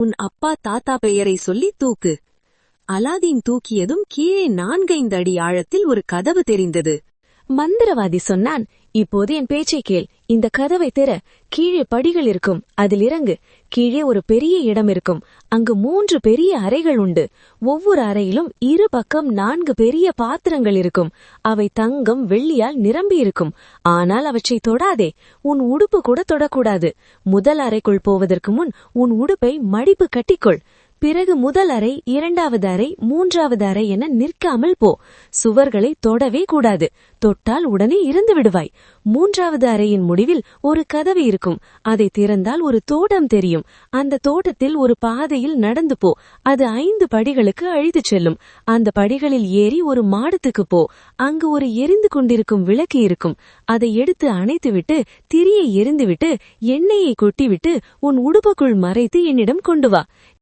உன் அப்பா தாத்தா பெயரை சொல்லி தூக்கு. அலாதீன் தூக்கியதும் கீழே 4-5 அடி ஆழத்தில் ஒரு கதவு தெரிந்தது. மந்திரவாதி சொன்னான், இப்போது என் பேச்சை கேள். இந்த கதவை திற. கீழே படிகள் இருக்கும், அதில் இறங்கு. கீழே ஒரு பெரிய இடம் இருக்கும். அங்கு 3 பெரிய அறைகள் உண்டு. ஒவ்வொரு அறையிலும் இரு பக்கம் 4 பெரிய பாத்திரங்கள் இருக்கும். அவை தங்கம் வெள்ளியால் நிரம்பியிருக்கும். ஆனால் அவற்றை தொடாதே. உன் உடுப்பு கூட தொடக்கூடாது. முதல் அறைக்குள் போவதற்கு முன் உன் உடுப்பை மடிப்பு கட்டிக்கொள். பிறகு முதல் அறை, 2வது அறை, 3வது அறை என நிற்காமல் போ. சுவர்களை தொடவே கூடாது. தொட்டால் உடனே இறந்து விடுவாய். 3வது அறையின் முடிவில் ஒரு கதவு இருக்கும். அதை திறந்தால் ஒரு தோட்டம் தெரியும். அந்த தோட்டத்தில் ஒரு பாதையில் நடந்து போ. அது 5 படிகளுக்கு அழைத்துச் செல்லும். அந்த படிகளில் ஏறி ஒரு மாடத்துக்கு போ. அங்கு ஒரு எரிந்து கொண்டிருக்கும் விளக்கு இருக்கும். அதை எடுத்து அணைத்துவிட்டு திரியை எரிந்துவிட்டு எண்ணெயை கொட்டிவிட்டு உன் உடுப்புக்குள் மறைத்து என்னிடம் கொண்டு வா.